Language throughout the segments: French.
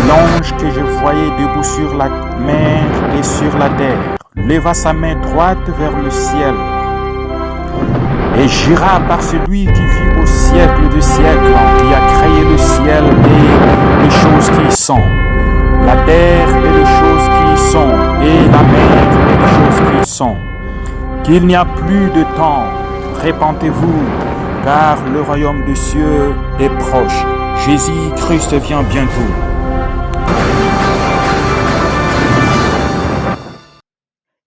L'ange que je voyais debout sur la mer et sur la terre leva sa main droite vers le ciel et jura par celui qui vit au siècle de siècles, qui a créé le ciel et les choses qui y sont, la terre et les choses qui y sont, et la mer et les choses qui y sont, qu'il n'y a plus de temps. Répentez-vous, car le royaume des cieux est proche. Jésus-Christ vient bientôt.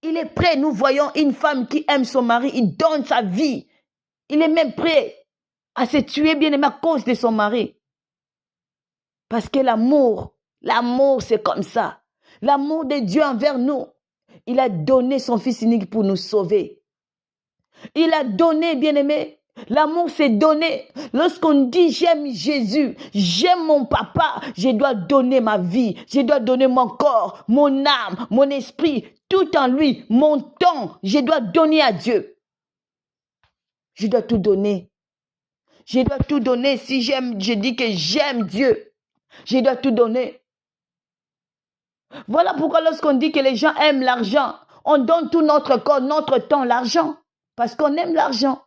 Il est prêt. Nous voyons une femme qui aime son mari. Il donne sa vie. Il est même prêt à se tuer, bien aimé, à cause de son mari. Parce que l'amour, c'est comme ça. L'amour de Dieu envers nous. Il a donné son Fils unique pour nous sauver. Il a donné, bien aimé. L'amour s'est donné. Lorsqu'on dit j'aime Jésus, j'aime mon papa, je dois donner ma vie, je dois donner mon corps, mon âme, mon esprit, tout en lui, mon temps, je dois donner à Dieu. Je dois tout donner. Je dois tout donner. Si j'aime, je dis que j'aime Dieu. Je dois tout donner. Voilà pourquoi lorsqu'on dit que les gens aiment l'argent, on donne tout notre corps, notre temps, l'argent. Parce qu'on aime l'argent.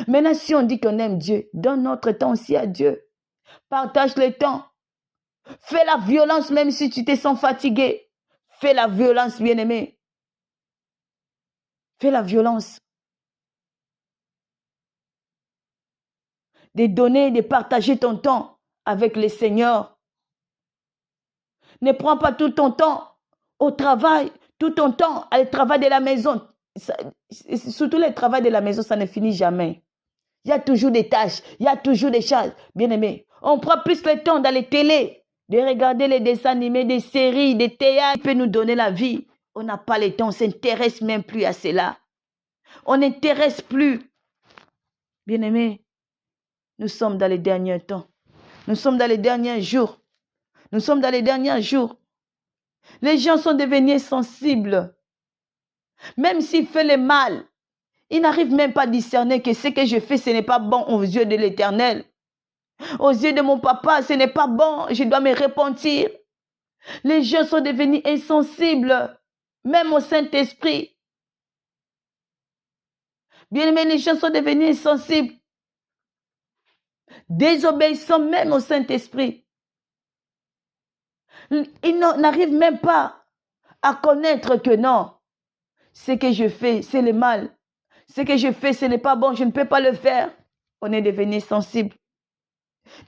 Maintenant, si on dit qu'on aime Dieu, donne notre temps aussi à Dieu. Partage le temps. Fais la violence même si tu te sens fatigué. Fais la violence, bien-aimé. Fais la violence. De donner, de partager ton temps avec le Seigneur. Ne prends pas tout ton temps au travail, tout ton temps au travail de la maison. Surtout le travail de la maison, ça ne finit jamais. Il y a toujours des tâches, il y a toujours des choses. Bien aimé, on prend plus le temps dans les télés, de regarder les dessins animés, des séries, des théâtres qui peuvent nous donner la vie. On n'a pas le temps, on ne s'intéresse même plus à cela. On n'intéresse plus. Bien aimé, nous sommes dans les derniers temps. Nous sommes dans les derniers jours. Nous sommes dans les derniers jours. Les gens sont devenus sensibles. Même s'ils font le mal, ils n'arrivent même pas à discerner que ce que je fais, ce n'est pas bon aux yeux de l'Éternel. Aux yeux de mon papa, ce n'est pas bon, je dois me repentir. Les gens sont devenus insensibles, même au Saint-Esprit. Bien aimé, les gens sont devenus insensibles, désobéissants même au Saint-Esprit. Ils n'arrivent même pas à connaître que non, ce que je fais, c'est le mal. Ce que je fais, ce n'est pas bon, je ne peux pas le faire. On est devenu sensible.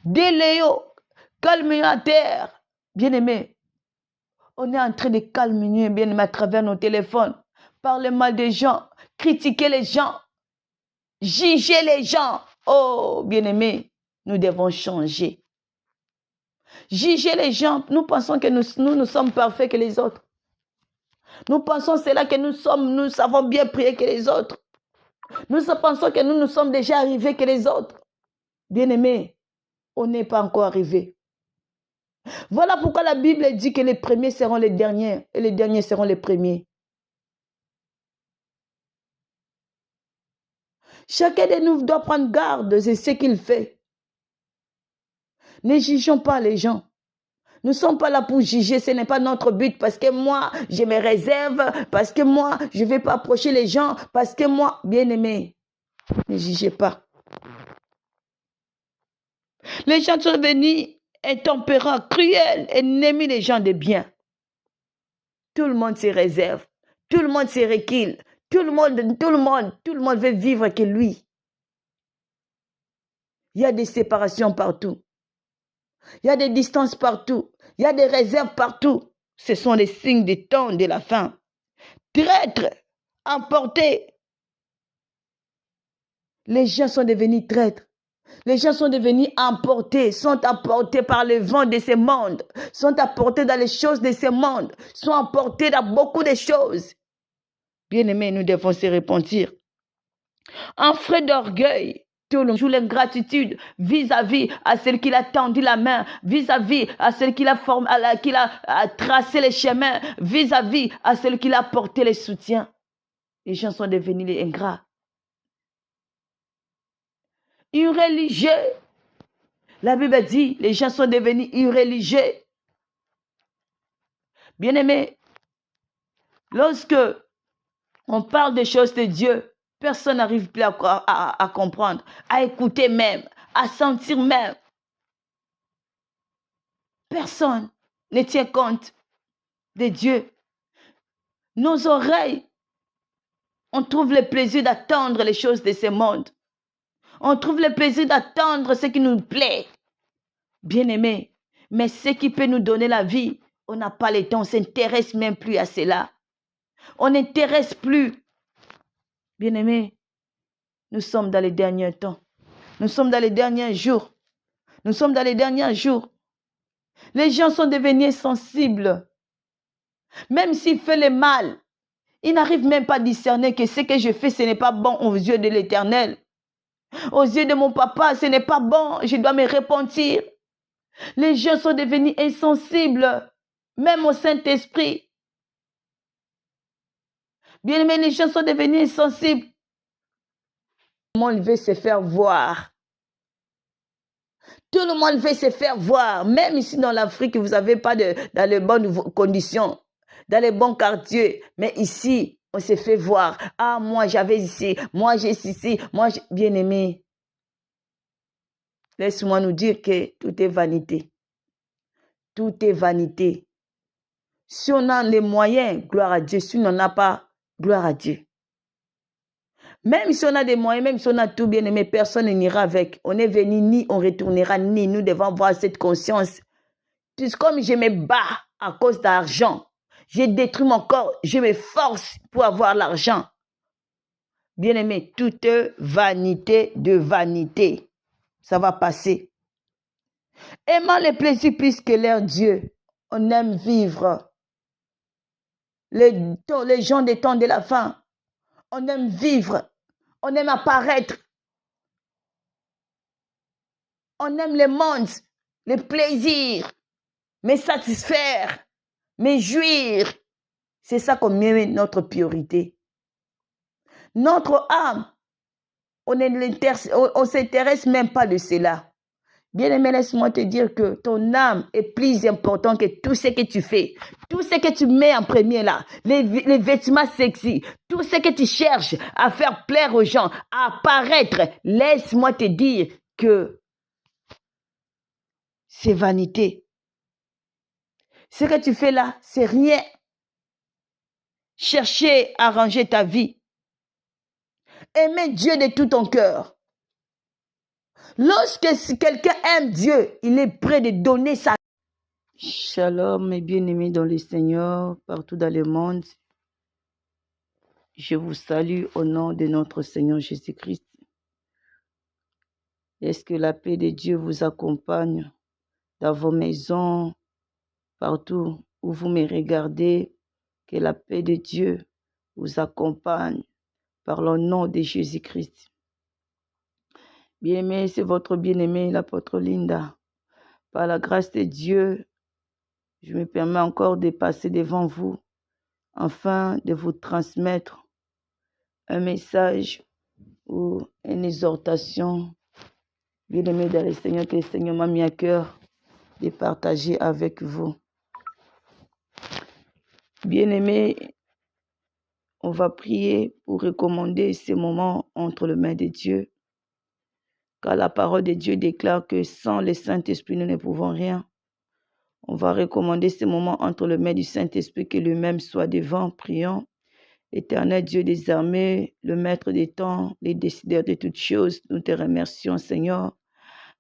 Déléo, calme-nous à terre. Bien-aimé, on est en train de calmer, bien-aimé, à travers nos téléphones. Parler mal des gens, critiquer les gens, juger les gens. Oh, bien-aimé, nous devons changer. Juger les gens, nous pensons que nous sommes parfaits que les autres. Nous pensons cela que nous savons bien prier que les autres. Nous pensons que nous sommes déjà arrivés que les autres. Bien-aimés, on n'est pas encore arrivés. Voilà pourquoi la Bible dit que les premiers seront les derniers et les derniers seront les premiers. Chacun de nous doit prendre garde de ce qu'il fait. Ne jugeons pas les gens. Nous ne sommes pas là pour juger, ce n'est pas notre but parce que moi, je me réserve, parce que moi, je ne vais pas approcher les gens, parce que moi, bien-aimé, ne jugez pas. Les gens sont venus intempérants, cruels, ennemis des gens de bien. Tout le monde se réserve, tout le monde se recule, tout le monde veut vivre que lui. Il y a des séparations partout. Il y a des distances partout. Il y a des réserves partout. Ce sont les signes des temps de la fin. Traîtres, emportés. Les gens sont devenus traîtres. Les gens sont devenus emportés, sont emportés par le vent de ce monde, sont emportés dans les choses de ce monde, sont emportés dans beaucoup de choses. Bien-aimés, nous devons se repentir. En frais d'orgueil, toujours l'ingratitude vis-à-vis à celle qui a tendu la main, vis-à-vis à celle qui a tracé les chemins, vis-à-vis à celle qui a porté les soutiens. Les gens sont devenus les ingrats. Irréligieux. La Bible dit, les gens sont devenus irréligieux. Bien-aimé, lorsque on parle des choses de Dieu, personne n'arrive plus à comprendre, à écouter même, à sentir même. Personne ne tient compte de Dieu. Nos oreilles, on trouve le plaisir d'attendre les choses de ce monde. On trouve le plaisir d'attendre ce qui nous plaît. Bien-aimé, mais ce qui peut nous donner la vie, on n'a pas le temps, on ne s'intéresse même plus à cela. On n'intéresse plus. Bien-aimé, nous sommes dans les derniers temps. Nous sommes dans les derniers jours. Nous sommes dans les derniers jours. Les gens sont devenus sensibles. Même s'il fait le mal, ils n'arrivent même pas à discerner que ce que je fais, ce n'est pas bon aux yeux de l'Éternel. Aux yeux de mon papa, ce n'est pas bon. Je dois me repentir. Les gens sont devenus insensibles, même au Saint-Esprit. Bien aimé, les gens sont devenus insensibles. Tout le monde veut se faire voir. Tout le monde veut se faire voir. Même ici dans l'Afrique, vous n'avez pas dans les bonnes conditions, dans les bons quartiers. Mais ici, on se fait voir. Ah, moi, j'avais ici. Moi, j'ai ici. Moi, bien aimé. Laisse-moi nous dire que tout est vanité. Tout est vanité. Si on a les moyens, gloire à Dieu. Si on n'en a pas, gloire à Dieu. Même si on a des moyens, même si on a tout bien aimé, personne n'ira avec. On est venu ni on retournera ni. Nous devons avoir cette conscience. Comme je me bats à cause d'argent, j'ai détruit mon corps, je me force pour avoir l'argent. Bien aimé, toute vanité de vanité, ça va passer. Aimant les plaisirs plus que leur Dieu, on aime vivre. Les gens des temps de la fin, on aime vivre, on aime apparaître. On aime le monde, les plaisirs, me satisfaire, me jouir. C'est ça qu'on met notre priorité. Notre âme, on ne s'intéresse même pas de cela. Bien-aimé, laisse-moi te dire que ton âme est plus importante que tout ce que tu fais. Tout ce que tu mets en premier là, les vêtements sexy, tout ce que tu cherches à faire plaire aux gens, à apparaître, laisse-moi te dire que c'est vanité. Ce que tu fais là, c'est rien. Chercher à ranger ta vie. Aimer Dieu de tout ton cœur. Lorsque quelqu'un aime Dieu, il est prêt de donner sa vie. Shalom, mes bien-aimés dans le Seigneur, partout dans le monde. Je vous salue au nom de notre Seigneur Jésus-Christ. Est-ce que la paix de Dieu vous accompagne dans vos maisons, partout où vous me regardez? Que la paix de Dieu vous accompagne par le nom de Jésus-Christ. Bien-aimé, c'est votre bien-aimé, l'apôtre Linda. Par la grâce de Dieu, je me permets encore de passer devant vous, afin de vous transmettre un message ou une exhortation. Bien-aimé dans le Seigneur, que le Seigneur m'a mis à cœur de partager avec vous. Bien-aimé, on va prier pour recommander ces moments entre les mains de Dieu. Car la parole de Dieu déclare que sans le Saint-Esprit, nous ne pouvons rien. On va recommander ces moments entre les mains du Saint-Esprit, que lui-même soit devant, prions. Éternel Dieu des armées, le maître des temps, les décideurs de toutes choses, nous te remercions, Seigneur,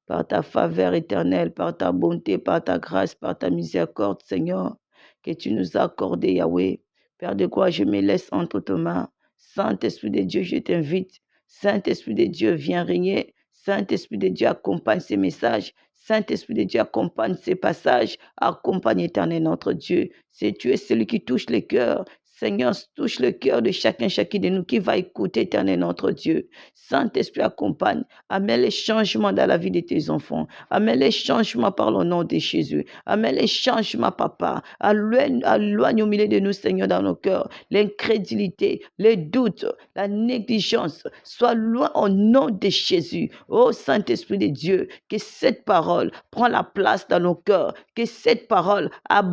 par ta faveur éternelle, par ta bonté, par ta grâce, par ta miséricorde, Seigneur, que tu nous as accordé, Yahweh. Père de gloire, je me laisse entre tes mains. Saint-Esprit de Dieu, je t'invite. Saint-Esprit de Dieu, viens régner. Saint-Esprit de Dieu, accompagne ces messages. Saint-Esprit de Dieu, accompagne ces passages. Accompagne, éternel notre Dieu. C'est tu es celui qui touche les cœurs. Seigneur, touche le cœur de chacun de nous qui va écouter, Éternel notre Dieu. Saint-Esprit, accompagne. Amène les changements dans la vie de tes enfants. Amène les changements par le nom de Jésus. Amène les changements, Papa. Éloigne au milieu de nous, Seigneur, dans nos cœurs, l'incrédulité, les doutes, la négligence. Sois loin au nom de Jésus. Oh Saint-Esprit de Dieu, que cette parole prend la place dans nos cœurs, que cette parole a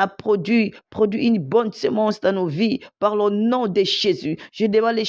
produit une bonne semence dans nos vies par le nom de Jésus. Je demande les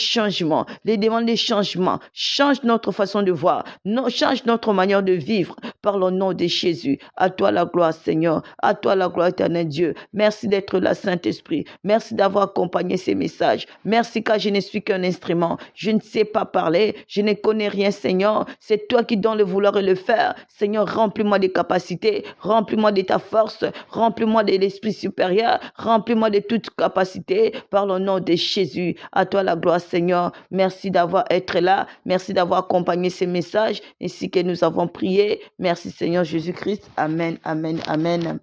changements, change notre façon de voir, change notre manière de vivre par le nom de Jésus. À toi la gloire, Seigneur, à toi la gloire, éternel Dieu. Merci d'être là, Saint-Esprit. Merci d'avoir accompagné ces messages. Merci car je ne suis qu'un instrument. Je ne sais pas parler, je ne connais rien, Seigneur. C'est toi qui donnes le vouloir et le faire. Seigneur, remplis-moi des capacités, remplis-moi de ta force, remplis-moi de l'Esprit supérieur, remplis-moi de toute capacité par le nom de Jésus. À toi la gloire, Seigneur. Merci d'avoir été là. Merci d'avoir accompagné ces messages ainsi que nous avons prié. Merci, Seigneur Jésus-Christ. Amen, amen, amen.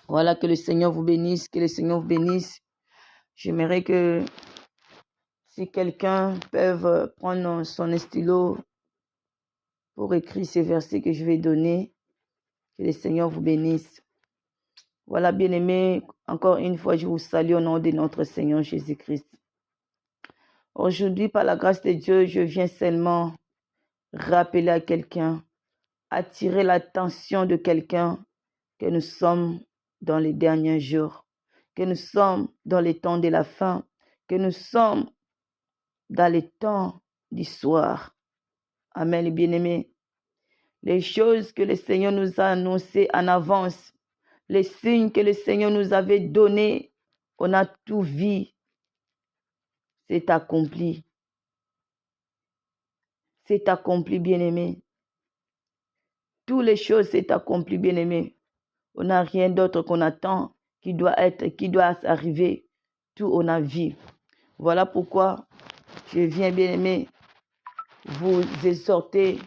Voilà, que le Seigneur vous bénisse, que le Seigneur vous bénisse. J'aimerais que si quelqu'un peut prendre son stylo pour écrire ces versets que je vais donner, que le Seigneur vous bénisse. Voilà, bien-aimés, encore une fois, je vous salue au nom de notre Seigneur Jésus-Christ. Aujourd'hui, par la grâce de Dieu, je viens seulement rappeler à quelqu'un, attirer l'attention de quelqu'un que nous sommes dans les derniers jours, que nous sommes dans les temps de la fin, que nous sommes dans les temps du soir. Amen, les bien-aimés. Les choses que le Seigneur nous a annoncées en avance, les signes que le Seigneur nous avait donnés, on a tout vu. C'est accompli. C'est accompli, bien-aimé. Toutes les choses, c'est accompli, bien-aimé. On n'a rien d'autre qu'on attend qui doit arriver. Tout on a vu. Voilà pourquoi je viens, bien-aimé, vous exhorter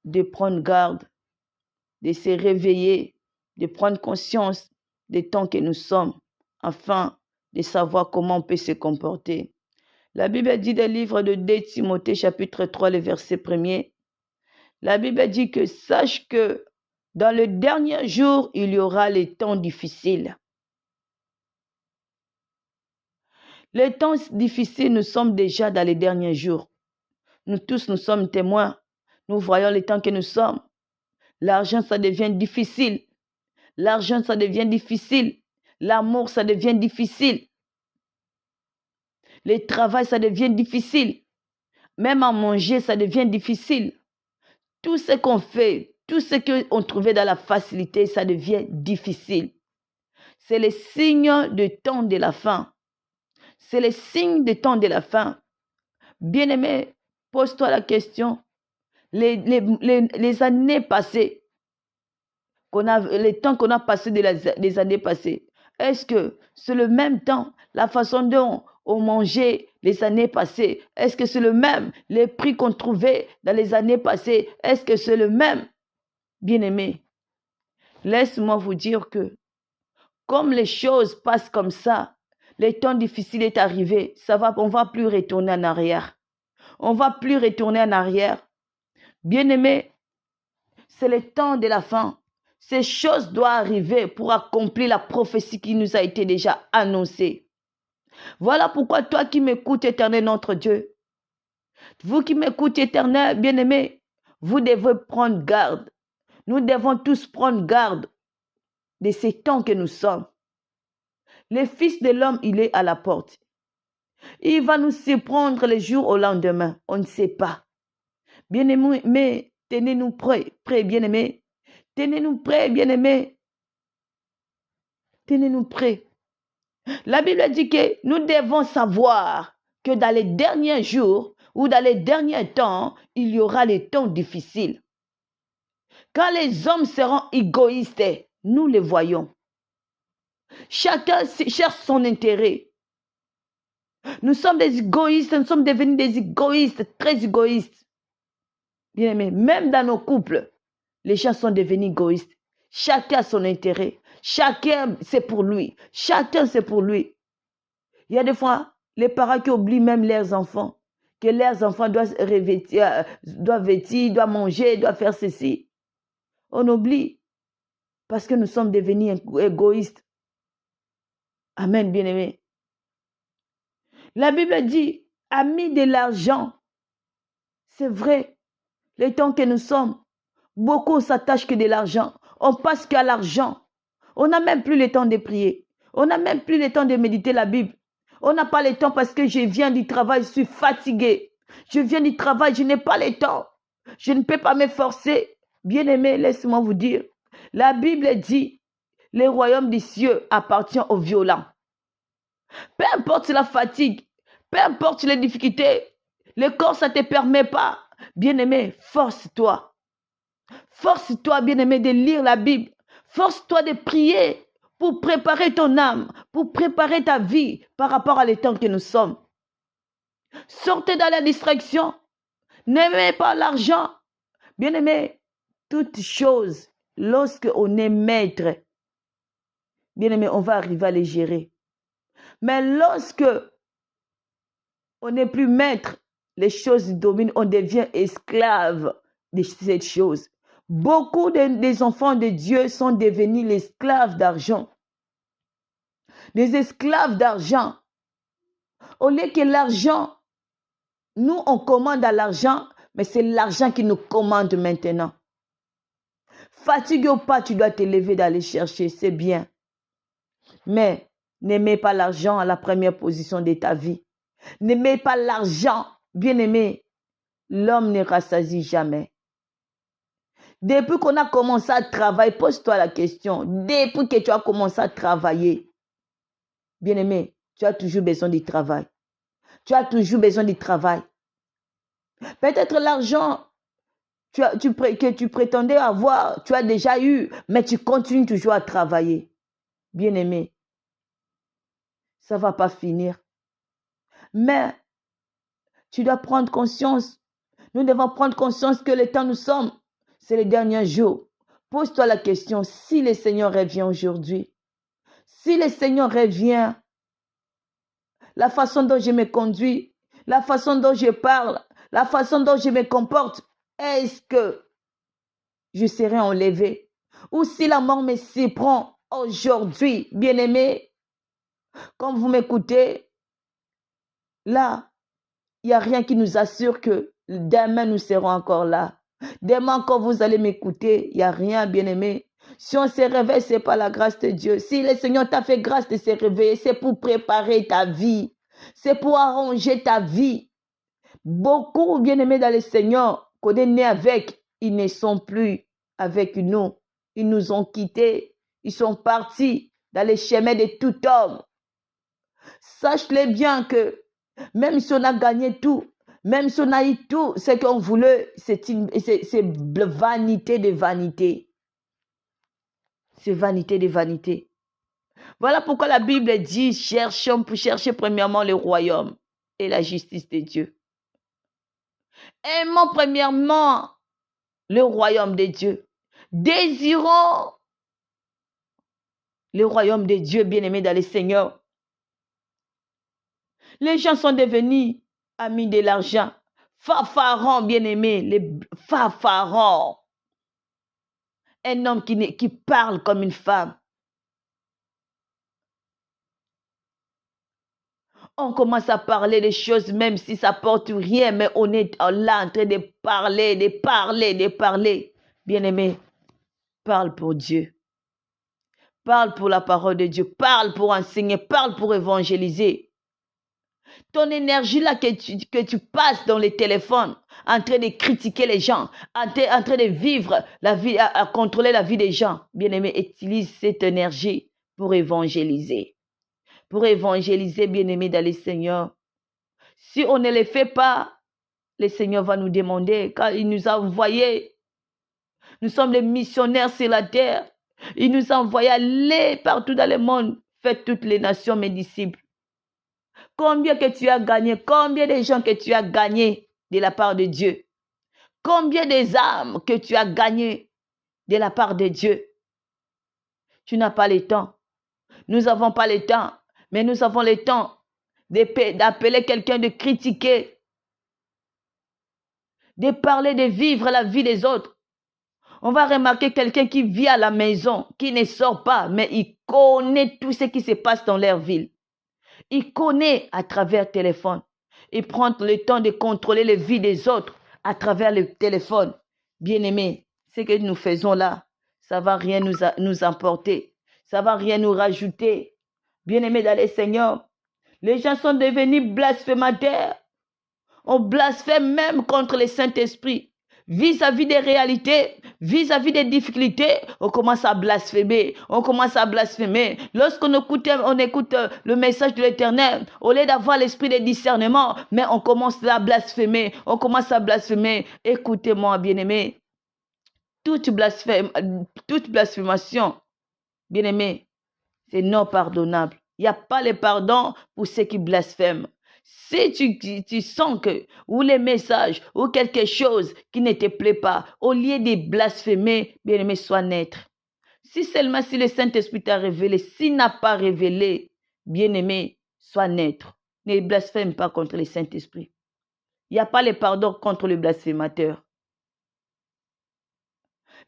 de prendre garde, de se réveiller, de prendre conscience des temps que nous sommes, afin de savoir comment on peut se comporter. La Bible dit dans le livre de 2 Timothée, chapitre 3, le verset 1er, la Bible dit que sache que dans le dernier jour, il y aura les temps difficiles. Les temps difficiles, nous sommes déjà dans les derniers jours. Nous tous, nous sommes témoins. Nous voyons les temps que nous sommes. L'argent, ça devient difficile. L'argent, ça devient difficile. L'amour, ça devient difficile. Le travail, ça devient difficile. Même à manger, ça devient difficile. Tout ce qu'on fait, tout ce qu'on trouvait dans la facilité, ça devient difficile. C'est le signe du temps de la fin. C'est le signe du temps de la fin. Bien-aimé, pose-toi la question. Les années passées, les temps qu'on a passé des années passées, est-ce que c'est le même temps, la façon dont on mangeait les années passées, est-ce que c'est le même, les prix qu'on trouvait dans les années passées, est-ce que c'est le même? Bien-aimé, laisse-moi vous dire que comme les choses passent comme ça, les temps difficiles est arrivé, on ne va plus retourner en arrière. On ne va plus retourner en arrière. Bien-aimé, c'est le temps de la fin. Ces choses doivent arriver pour accomplir la prophétie qui nous a été déjà annoncée. Voilà pourquoi toi qui m'écoutes, éternel notre Dieu, vous qui m'écoutez, éternel, bien-aimé, vous devez prendre garde. Nous devons tous prendre garde de ces temps que nous sommes. Le Fils de l'homme, il est à la porte. Il va nous surprendre les jours au lendemain. On ne sait pas. Bien-aimés, mais tenez-nous prêts, bien-aimés. Tenez-nous prêts, bien-aimés. Tenez-nous prêts. La Bible dit que nous devons savoir que dans les derniers jours ou dans les derniers temps, il y aura les temps difficiles. Quand les hommes seront égoïstes, nous les voyons. Chacun cherche son intérêt. Nous sommes des égoïstes, nous sommes devenus des égoïstes, très égoïstes. Bien aimé, même dans nos couples, les gens sont devenus égoïstes. Chacun a son intérêt. Chacun, c'est pour lui. Chacun, c'est pour lui. Il y a des fois, les parents qui oublient même leurs enfants. Que leurs enfants doivent revêtir, doivent vêtir, doivent manger, doivent faire ceci. On oublie. Parce que nous sommes devenus égoïstes. Amen, bien-aimé. La Bible dit, amis de l'argent. C'est vrai. Les temps que nous sommes, beaucoup s'attachent que de l'argent. On passe qu'à l'argent. On n'a même plus le temps de prier. On n'a même plus le temps de méditer la Bible. On n'a pas le temps parce que je viens du travail, je suis fatigué. Je viens du travail, je n'ai pas le temps. Je ne peux pas m'efforcer. Bien-aimé, laisse-moi vous dire. La Bible dit, le royaume des cieux appartient aux violents. Peu importe la fatigue, peu importe les difficultés, le corps, ça ne te permet pas. Bien-aimé, force-toi. Force-toi, bien-aimé, de lire la Bible. Force-toi de prier pour préparer ton âme, pour préparer ta vie par rapport à l'état que nous sommes. Sortez dans la distraction. N'aimez pas l'argent. Bien-aimé, toute chose, lorsque on est maître, bien-aimé, on va arriver à les gérer. Mais lorsque on n'est plus maître, les choses dominent, on devient esclave de cette chose. Beaucoup des enfants de Dieu sont devenus les esclaves d'argent. Des esclaves d'argent. Au lieu que l'argent, nous on commande à l'argent, mais c'est l'argent qui nous commande maintenant. Fatigué ou pas, tu dois te lever d'aller chercher, c'est bien. Mais n'aimez pas l'argent à la première position de ta vie. N'aimez pas l'argent, bien-aimé. L'homme ne rassasie jamais. Depuis qu'on a commencé à travailler, pose-toi la question. Depuis que tu as commencé à travailler, bien-aimé, tu as toujours besoin du travail. Tu as toujours besoin du travail. Peut-être l'argent que tu prétendais avoir, tu as déjà eu, mais tu continues toujours à travailler. Bien-aimé, ça ne va pas finir. Mais tu dois prendre conscience. Nous devons prendre conscience que le temps nous sommes, c'est les derniers jours. Pose-toi la question, si le Seigneur revient aujourd'hui, si le Seigneur revient, la façon dont je me conduis, la façon dont je parle, la façon dont je me comporte, est-ce que je serai enlevé? Ou si la mort me s'y prend aujourd'hui, bien-aimé, quand vous m'écoutez, là, il n'y a rien qui nous assure que demain nous serons encore là. Demain quand vous allez m'écouter, il n'y a rien, bien-aimé. Si on se réveille, ce n'est pas la grâce de Dieu. Si le Seigneur t'a fait grâce de se réveiller, c'est pour préparer ta vie. C'est pour arranger ta vie. Beaucoup, bien-aimés dans le Seigneur, qu'on est né avec, ils ne sont plus avec nous. Ils nous ont quittés. Ils sont partis dans les chemins de tout homme. Sache-le bien que même si on a gagné tout, même si on a eu tout ce qu'on voulait, c'est vanité de vanité. C'est vanité de vanité. Voilà pourquoi la Bible dit, cherchez premièrement le royaume et la justice de Dieu. Aimons premièrement le royaume de Dieu. Désirons le royaume de Dieu, bien-aimé dans le Seigneur. Les gens sont devenus amis de l'argent. Fanfarons, bien-aimé, les fanfarons. Un homme qui parle comme une femme. On commence à parler des choses, même si ça porte rien, mais on est là en train de parler. Bien-aimé, parle pour Dieu. Parle pour la parole de Dieu. Parle pour enseigner. Parle pour évangéliser. Ton énergie là que tu passes dans les téléphones, en train de critiquer les gens, en train de vivre la vie, à contrôler la vie des gens. Bien-aimé, utilise cette énergie pour évangéliser. Pour évangéliser, bien-aimé, dans le Seigneur. Si on ne le fait pas, le Seigneur va nous demander, car il nous a envoyés. Nous sommes des missionnaires sur la terre. Il nous a envoyés aller partout dans le monde. Faites toutes les nations mes disciples. Combien que tu as gagné, combien de gens que tu as gagné de la part de Dieu? Combien des âmes que tu as gagné de la part de Dieu? Tu n'as pas le temps. Nous n'avons pas le temps, mais nous avons le temps d'appeler quelqu'un, de critiquer, de parler, de vivre la vie des autres. On va remarquer quelqu'un qui vit à la maison, qui ne sort pas, mais il connaît tout ce qui se passe dans leur ville. Il connaît à travers le téléphone. Il prend le temps de contrôler les vies des autres à travers le téléphone. Bien-aimés, ce que nous faisons là, ça ne va rien nous apporter. Ça ne va rien nous rajouter. Bien-aimés dans le Seigneur, les gens sont devenus blasphémateurs. On blasphème même contre le Saint-Esprit. Vis-à-vis des réalités, vis-à-vis des difficultés, on commence à blasphémer. On commence à blasphémer. Lorsqu'on écoute le message de l'Éternel, au lieu d'avoir l'esprit de discernement, mais on commence à blasphémer. On commence à blasphémer. Écoutez-moi, bien-aimés. Toute blasphémation, bien-aimés, c'est non pardonnable. Il n'y a pas le pardon pour ceux qui blasphèment. Si tu sens que, ou les messages, ou quelque chose qui ne te plaît pas, au lieu de blasphémer, bien-aimé, sois neutre. Si seulement si le Saint-Esprit t'a révélé, s'il n'a pas révélé, bien-aimé, sois neutre. Ne blasphème pas contre le Saint-Esprit. Il n'y a pas le pardon contre le blasphémateur.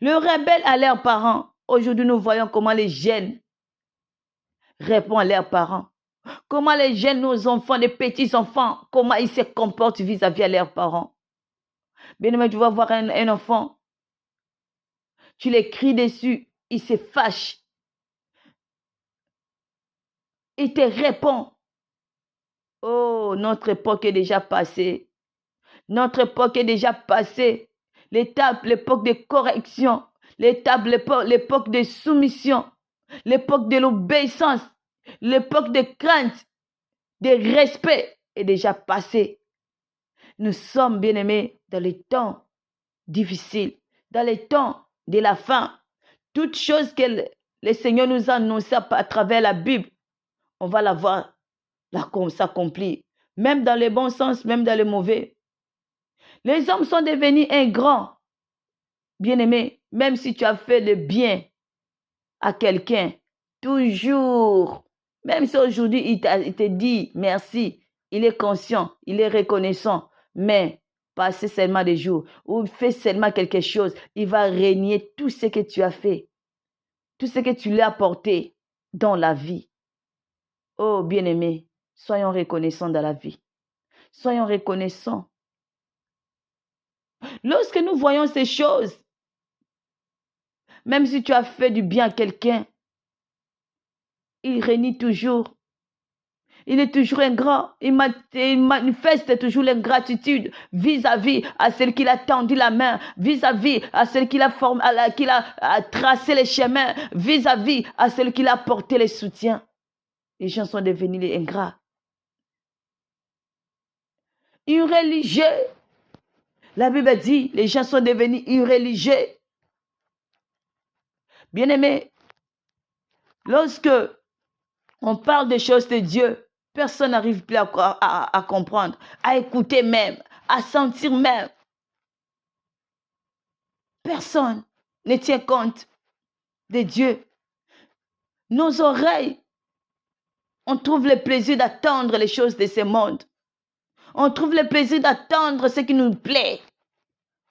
Le rebelle à leurs parents. Aujourd'hui, nous voyons comment les jeunes répondent à leurs parents. Comment les jeunes, nos enfants, les petits-enfants, comment ils se comportent vis-à-vis de leurs parents. Bien aimé, tu vas voir un enfant, tu les cries dessus, il se fâche. Il te répond. Oh, notre époque est déjà passée. Notre époque est déjà passée. L'époque de correction, l'époque de soumission, l'époque de l'obéissance, l'époque de crainte, de respect est déjà passée. Nous sommes, bien-aimés, dans les temps difficiles, dans les temps de la fin. Toutes choses que le Seigneur nous a annoncées à travers la Bible, on va la voir s'accomplir. Même dans le bon sens, même dans le mauvais. Les hommes sont devenus ingrats. Bien-aimés, même si tu as fait le bien à quelqu'un, toujours, même si aujourd'hui il te dit merci, il est conscient, il est reconnaissant, mais passer seulement des jours ou fait seulement quelque chose, il va régner tout ce que tu as fait, tout ce que tu lui as apporté dans la vie. Oh bien-aimés, soyons reconnaissants dans la vie. Soyons reconnaissants. Lorsque nous voyons ces choses, même si tu as fait du bien à quelqu'un, il renie toujours. Il est toujours ingrat. Il manifeste toujours l'ingratitude vis-à-vis à celle qui a tendu la main, vis-à-vis à celle qui a tracé les chemins, vis-à-vis à celle qui a porté les soutiens. Les gens sont devenus les ingrats. Irréligieux. La Bible dit, les gens sont devenus irréligieux. Bien-aimés, lorsque on parle des choses de Dieu, personne n'arrive plus à comprendre, à écouter même, à sentir même. Personne ne tient compte de Dieu. Nos oreilles, on trouve le plaisir d'attendre les choses de ce monde. On trouve le plaisir d'attendre ce qui nous plaît.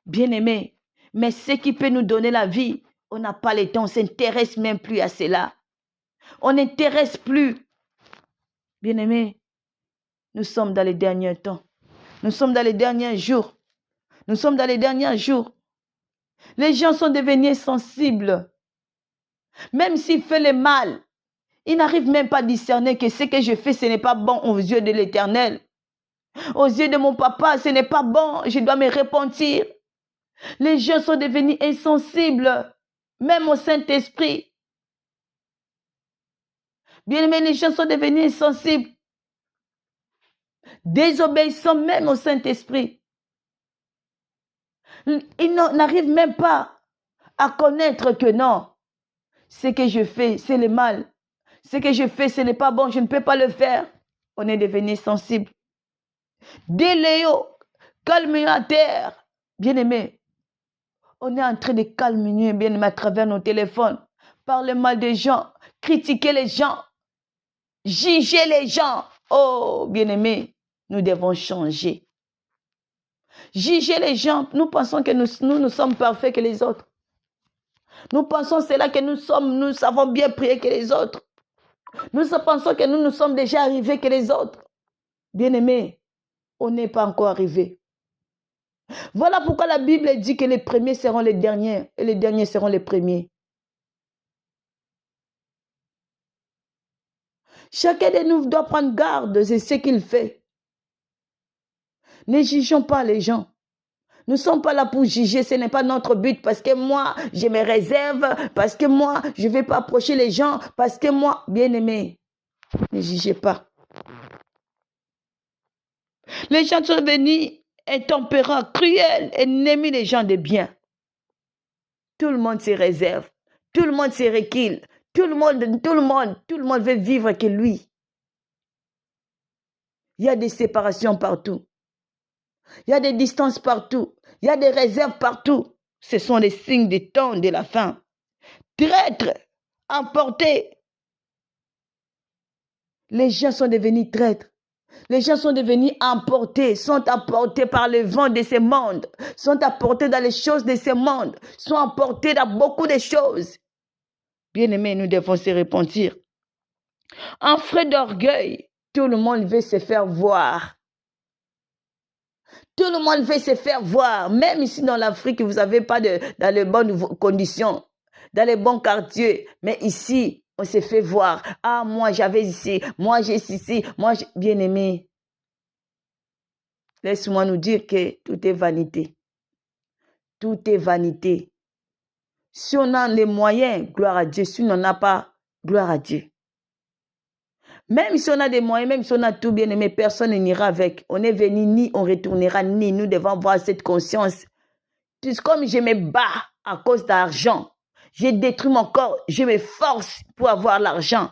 Bien-aimés, mais ce qui peut nous donner la vie, on n'a pas le temps, on ne s'intéresse même plus à cela. On n'intéresse plus. Bien-aimés, nous sommes dans les derniers temps. Nous sommes dans les derniers jours. Nous sommes dans les derniers jours. Les gens sont devenus sensibles. Même s'il fait le mal, ils n'arrivent même pas à discerner que ce que je fais, ce n'est pas bon aux yeux de l'Éternel. Aux yeux de mon papa, ce n'est pas bon. Je dois me repentir. Les gens sont devenus insensibles, même au Saint-Esprit. Bien-aimés, les gens sont devenus insensibles, désobéissants même au Saint-Esprit. Ils n'arrivent même pas à connaître que non, ce que je fais, c'est le mal. Ce que je fais, ce n'est pas bon, je ne peux pas le faire. On est devenu sensible. Déléo, calme-nous à terre. Bien-aimés, on est en train de calmer, bien-aimés, à travers nos téléphones. parler mal des gens, critiquer les gens, juger les gens. Oh, bien-aimés, nous devons changer. Juger les gens, nous pensons que nous sommes parfaits que les autres. Nous pensons cela que nous savons bien prier que les autres. Nous pensons que nous sommes déjà arrivés que les autres. Bien-aimés, on n'est pas encore arrivés. Voilà pourquoi la Bible dit que les premiers seront les derniers et les derniers seront les premiers. Chacun de nous doit prendre garde de ce qu'il fait. Ne jugeons pas les gens. Nous ne sommes pas là pour juger, ce n'est pas notre but parce que moi, je me réserve, parce que moi, je ne vais pas approcher les gens, parce que moi, bien-aimé, ne jugez pas. Les gens sont venus intempérants, cruels, ennemis des gens de bien. Tout le monde se réserve, tout le monde se recule, tout le monde veut vivre que lui. Il y a des séparations partout. Il y a des distances partout. Il y a des réserves partout. Ce sont les signes des temps de la fin. Traîtres, emportés. Les gens sont devenus traîtres. Les gens sont devenus emportés, sont emportés par le vent de ce monde, sont emportés dans les choses de ce monde, sont emportés dans beaucoup de choses. Bien-aimés, nous devons se repentir. En frais d'orgueil, tout le monde veut se faire voir. Tout le monde veut se faire voir. Même ici dans l'Afrique, vous n'avez pas dans les bonnes conditions, dans les bons quartiers. Mais ici, on s'est fait voir. Ah, moi, j'avais ici. Moi, j'ai ici. Moi, bien-aimé. Laisse-moi nous dire que tout est vanité. Tout est vanité. Si on a les moyens, gloire à Dieu. Si on n'en a pas, gloire à Dieu. Même si on a des moyens, même si on a tout bien aimé, personne n'ira avec. On est venu ni on retournera ni. Nous devons avoir cette conscience. Comme je me bats à cause d'argent, j'ai détruit mon corps, je me force pour avoir l'argent.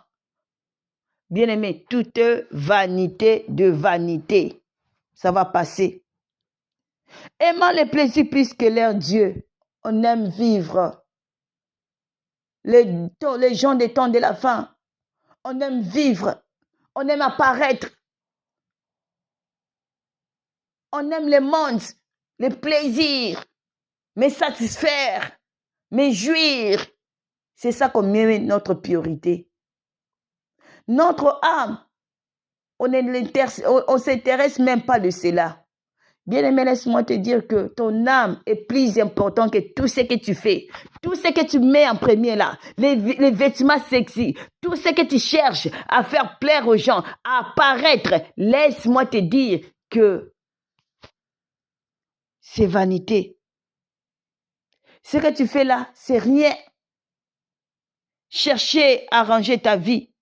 Bien aimé, toute vanité de vanité, ça va passer. Aimant les plaisirs plus que leur Dieu, on aime vivre. Les gens des temps de la fin, on aime vivre. On aime apparaître. On aime le monde, les plaisirs, me satisfaire, me jouir. C'est ça qu'on met notre priorité. Notre âme, on ne s'intéresse même pas de cela. Bien-aimé, laisse-moi te dire que ton âme est plus importante que tout ce que tu fais. Tout ce que tu mets en premier là, les vêtements sexy, tout ce que tu cherches à faire plaire aux gens, à apparaître, laisse-moi te dire que c'est vanité. Ce que tu fais là, c'est rien. Chercher à arranger ta vie.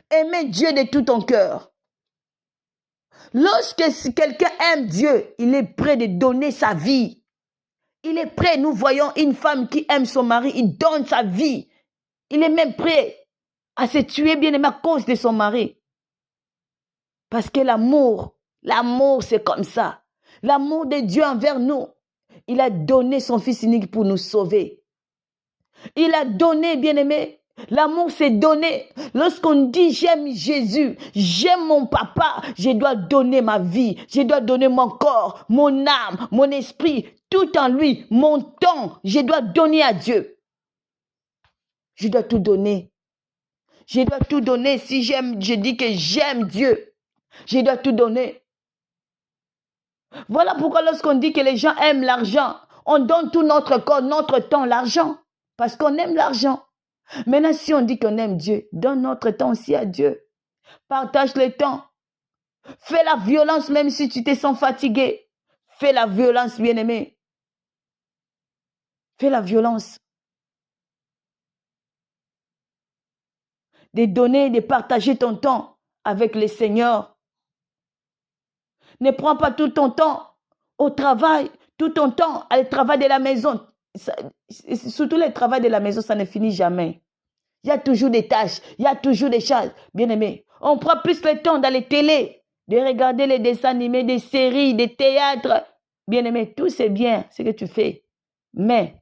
Aimer Dieu de tout ton cœur. Lorsque quelqu'un aime Dieu, il est prêt de donner sa vie. Il est prêt, nous voyons une femme qui aime son mari, il donne sa vie. Il est même prêt à se tuer bien aimé à cause de son mari. Parce que l'amour c'est comme ça. L'amour de Dieu envers nous, il a donné son Fils unique pour nous sauver. Il a donné, bien aimé. L'amour c'est donné. Lorsqu'on dit j'aime Jésus, j'aime mon papa, je dois donner ma vie, je dois donner mon corps, mon âme, mon esprit, tout en lui, mon temps, je dois donner à Dieu. Je dois tout donner. Je dois tout donner. Si je dis que j'aime Dieu, je dois tout donner. Voilà pourquoi lorsqu'on dit que les gens aiment l'argent, on donne tout notre corps, notre temps, l'argent, parce qu'on aime l'argent. Maintenant, si on dit qu'on aime Dieu, donne notre temps aussi à Dieu. Partage le temps. Fais la violence même si tu te sens fatigué. Fais la violence, bien-aimé. Fais la violence. De donner, de partager ton temps avec le Seigneur. Ne prends pas tout ton temps au travail, tout ton temps à le travail de la maison. Surtout le travail de la maison, ça ne finit jamais. Il y a toujours des tâches, il y a toujours des choses. Bien aimé, on prend plus le temps dans les télés, de regarder les dessins animés, des séries, des théâtres. Bien aimé, tout c'est bien ce que tu fais. Mais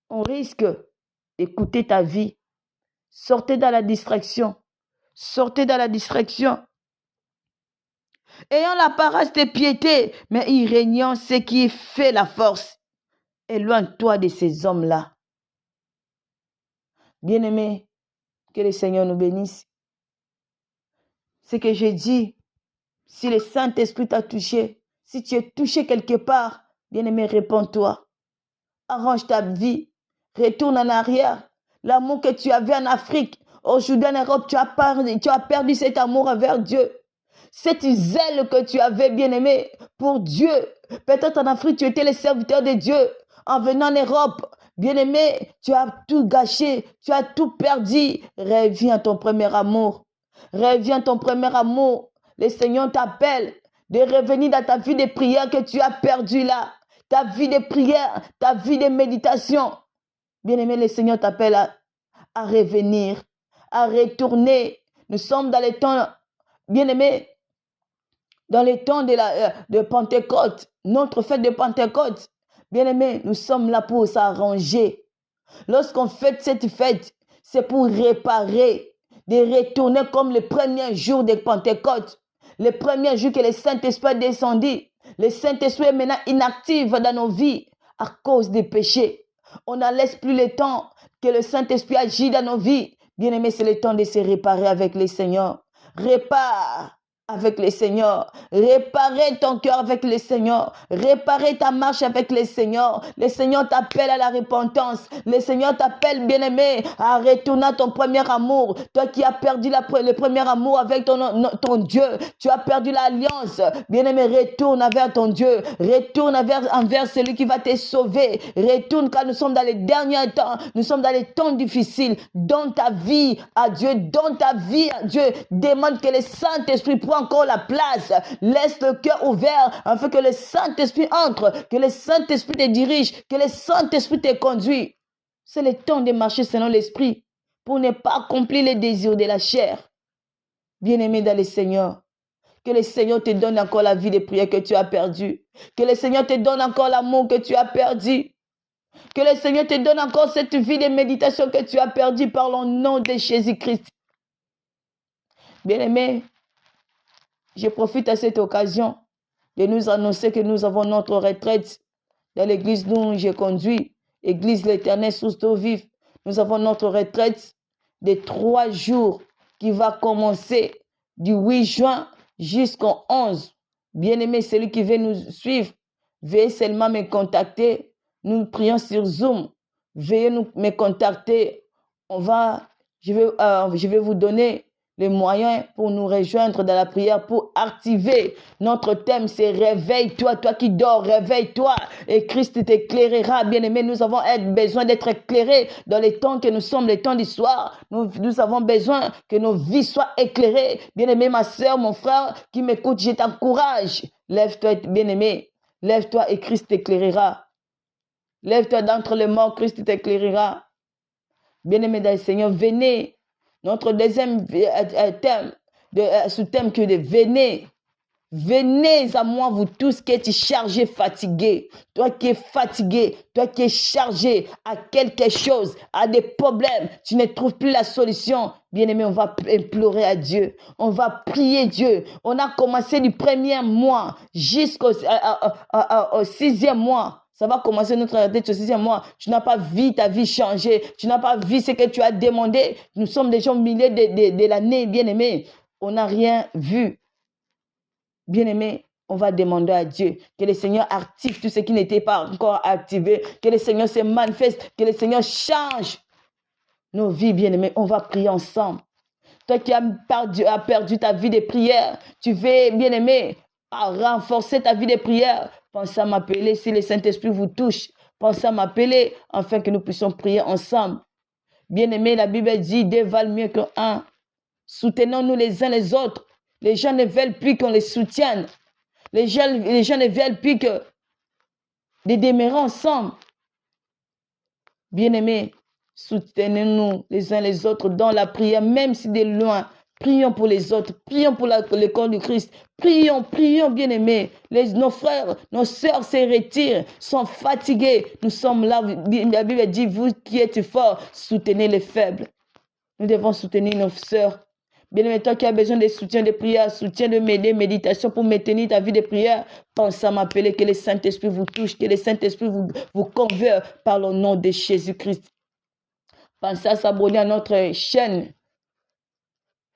on risque écoutez ta vie. Sortez dans la distraction. Sortez dans la distraction. Ayant l'apparence de piété, mais irrégnant ce qui fait la force. Éloigne-toi de ces hommes-là. Bien-aimés, que le Seigneur nous bénisse. Ce que j'ai dit, si le Saint-Esprit t'a touché, si tu es touché quelque part, bien-aimé, réponds-toi. Arrange ta vie. Retourne en arrière. L'amour que tu avais en Afrique, aujourd'hui en Europe, tu as perdu cet amour envers Dieu. Cette zèle que tu avais, bien-aimé, pour Dieu. Peut-être en Afrique, tu étais le serviteur de Dieu. En venant en Europe, bien-aimé, tu as tout gâché, tu as tout perdu. Reviens à ton premier amour. Reviens à ton premier amour. Le Seigneur t'appelle de revenir dans ta vie de prière que tu as perdue là. Ta vie de prière, ta vie de méditation. Bien-aimé, le Seigneur t'appelle à revenir, à retourner. Nous sommes dans les temps, bien-aimé, dans les temps de Pentecôte, notre fête de Pentecôte. Bien-aimé, nous sommes là pour s'arranger. Lorsqu'on fête cette fête, c'est pour réparer, de retourner comme le premier jour de Pentecôte. Le premier jour que le Saint-Esprit est descendu. Le Saint-Esprit est maintenant inactif dans nos vies à cause des péchés. On ne laisse plus le temps que le Saint-Esprit agit dans nos vies. Bien-aimé, c'est le temps de se réparer avec le Seigneur. Répare avec le Seigneur. Réparer ton cœur avec le Seigneur. Réparer ta marche avec le Seigneur. Le Seigneur t'appelle à la repentance. Le Seigneur t'appelle, bien-aimé, à retourner à ton premier amour. Toi qui as perdu le premier amour avec ton Dieu. Tu as perdu l'alliance. Bien-aimé, retourne vers ton Dieu. Retourne envers celui qui va te sauver. Retourne car nous sommes dans les derniers temps. Nous sommes dans les temps difficiles. Donne ta vie à Dieu. Donne ta vie à Dieu. Demande que le Saint-Esprit prenne encore la place. Laisse le cœur ouvert afin que le Saint-Esprit entre, que le Saint-Esprit te dirige, que le Saint-Esprit te conduit. C'est le temps de marcher selon l'Esprit pour ne pas accomplir les désirs de la chair. Bien-aimé dans le Seigneur, que le Seigneur te donne encore la vie de prière que tu as perdue. Que le Seigneur te donne encore l'amour que tu as perdu. Que le Seigneur te donne encore cette vie de méditation que tu as perdue par le nom de Jésus-Christ. Bien-aimé, je profite à cette occasion de nous annoncer que nous avons notre retraite dans l'église dont je conduis, Église l'Éternel Source d'eau vive. Nous avons notre retraite de 3 jours qui va commencer du 8 juin jusqu'au 11. Bien-aimé, celui qui veut nous suivre, veuillez seulement me contacter. Nous prions sur Zoom. Veuillez me contacter. Je vais vous donner les moyens pour nous rejoindre dans la prière, pour activer notre thème, c'est réveille-toi, toi qui dors, réveille-toi et Christ t'éclairera. Bien-aimé, nous avons besoin d'être éclairés dans les temps que nous sommes, les temps du soir. Nous avons besoin que nos vies soient éclairées. Bien-aimé, ma soeur, mon frère qui m'écoute, je t'encourage. Lève-toi, bien-aimé, lève-toi et Christ t'éclairera. Lève-toi d'entre les morts, Christ t'éclairera. Bien-aimé dans le Seigneur, venez. Notre deuxième thème, sous-thème que de venez. Venez à moi, vous tous qui êtes chargés, fatigués. Toi qui es fatigué, toi qui es chargé à quelque chose, à des problèmes, tu ne trouves plus la solution. Bien-aimé, on va implorer à Dieu. On va prier Dieu. On a commencé du 1er mois jusqu'au 6e mois. Ça va commencer notre retraite au 6e mois. Tu n'as pas vu ta vie changer. Tu n'as pas vu ce que tu as demandé. Nous sommes déjà au milieu de l'année, bien-aimé. On n'a rien vu. Bien-aimé, on va demander à Dieu que le Seigneur active tout ce qui n'était pas encore activé. Que le Seigneur se manifeste. Que le Seigneur change nos vies, bien-aimé. On va prier ensemble. Toi qui as perdu ta vie de prière, tu veux, bien-aimé, renforcer ta vie de prière. Pensez à m'appeler si le Saint-Esprit vous touche. Pensez à m'appeler afin que nous puissions prier ensemble. Bien-aimé, la Bible dit 2 valent mieux qu'1. Soutenons-nous les uns les autres. Les gens ne veulent plus qu'on les soutienne. Les gens ne veulent plus que de demeurer ensemble. Bien-aimé, soutenons-nous les uns les autres dans la prière, même si de loin. Prions pour les autres. Prions pour le corps du Christ. Prions, prions, bien-aimés. Nos frères, nos sœurs se retirent, sont fatigués. Nous sommes là. La Bible dit, vous qui êtes forts, soutenez les faibles. Nous devons soutenir nos sœurs. Bien-aimé, toi qui as besoin de soutien de prière, soutien de méditation pour maintenir ta vie de prière, pense à m'appeler, que le Saint-Esprit vous touche, que le Saint-Esprit vous converse par le nom de Jésus-Christ. Pensez à s'abonner à notre chaîne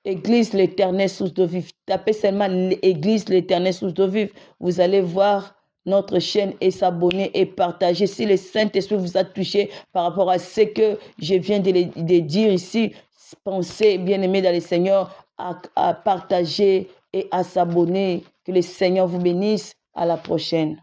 Église l'Éternel source d'eau vive. Tapez seulement Église l'Éternel source d'eau vive. Vous allez voir notre chaîne et s'abonner et partager. Si le Saint-Esprit vous a touché par rapport à ce que je viens de dire ici, pensez, bien-aimés dans le Seigneur, à partager et à s'abonner. Que le Seigneur vous bénisse. À la prochaine.